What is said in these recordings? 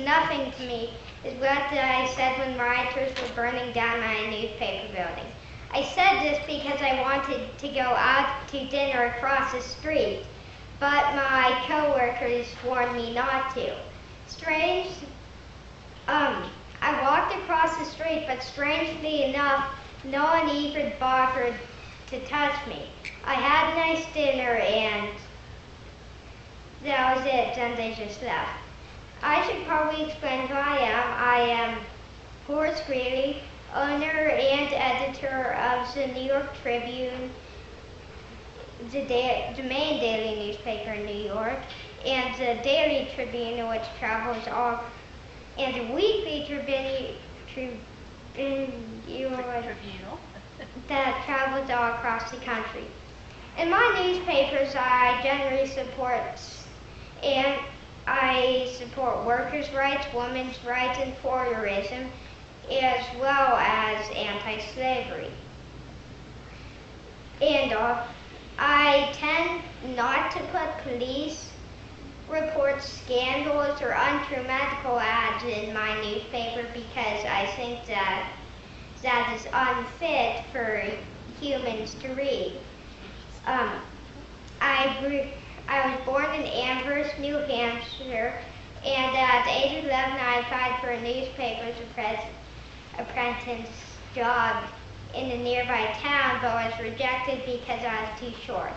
nothing to me is what I said when rioters were burning down my newspaper building. I said this because I wanted to go out to dinner across the street, but my coworkers warned me not to. I walked across the street, but strangely enough, no one even bothered to touch me. I had a nice dinner and that was it, and they just left. I should probably explain who I am. I am Horace Greeley, owner and editor of the New York Tribune, the main daily newspaper in New York, and the Daily Tribune, which travels all, and the Weekly Tribune that travels all across the country. In my newspapers, I generally support workers' rights, women's rights, and voyeurism, as well as anti-slavery. And I tend not to put police reports, scandals, or untrue medical ads in my newspaper because I think that is unfit for humans to read. I was born in Amherst, New Hampshire, and at the age of 11 I applied for a newspaper's apprentice job in a nearby town, but was rejected because I was too short.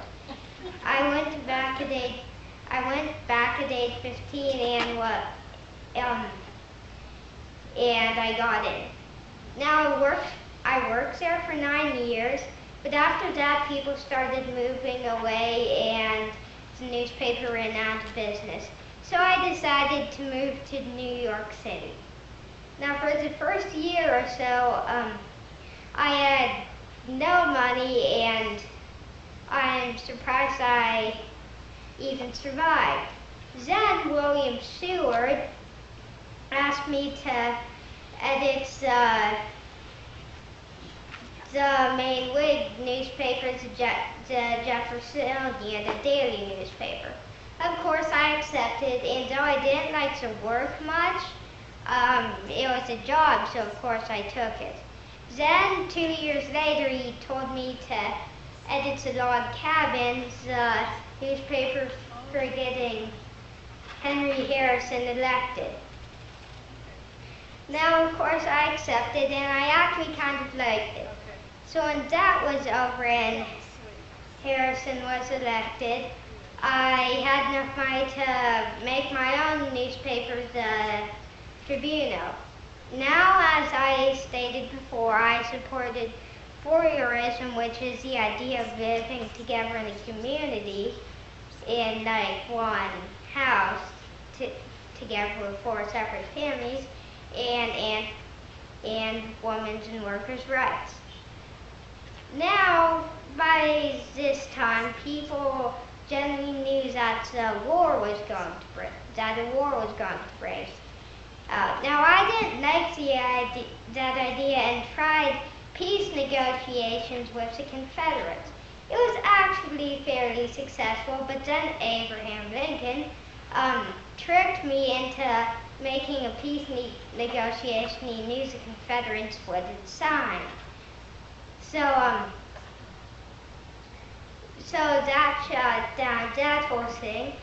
I went back at age 15 and I got in. Now I worked there for 9 years, but after that people started moving away and the newspaper ran out of business. So I decided to move to New York City. Now for the first year or so, I had no money and I'm surprised I even survived. Then William Seward asked me to edit the main Whig newspaper, the Jeffersonian, the daily newspaper. Of course I accepted, and though I didn't like to work much, it was a job, so of course I took it. Then 2 years later he told me to edit the Log Cabins, the newspaper for getting Henry Harrison elected. Now of course I accepted and I actually kind of liked it. So when that was over and Harrison was elected, I had enough money to make my own newspaper, the Tribune. Now, as I stated before, I supported voyeurism, which is the idea of living together in a community in like one house together with 4 separate families, and women's and workers' rights. Now, by this time, people generally knew that a war was going to break out. Now, I didn't like that idea and tried peace negotiations with the Confederates. It was actually fairly successful, but then Abraham Lincoln tricked me into making a peace negotiation he knew the Confederates wouldn't sign. So that shut down that whole thing.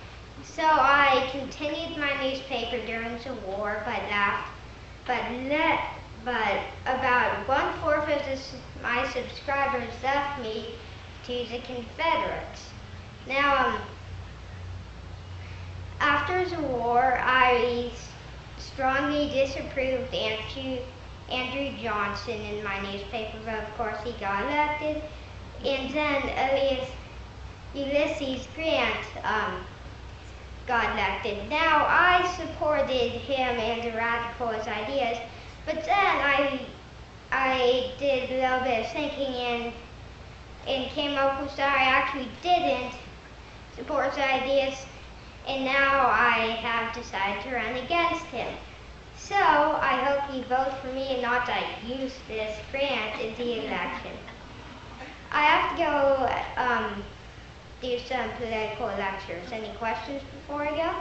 So I continued my newspaper during the war, but about 1/4 of my subscribers left me to the Confederates. Now, after the war, I strongly disapproved Andrew Johnson in my newspaper, but of course he got elected. And then Ulysses Grant got elected. Now I supported him and the radicalist ideas, but then I did a little bit of thinking and came up with that I actually didn't support the ideas, and now I have decided to run against him. So I hope you vote for me and not that use this grant in the election. I have to go do some political lectures. Any questions before I go?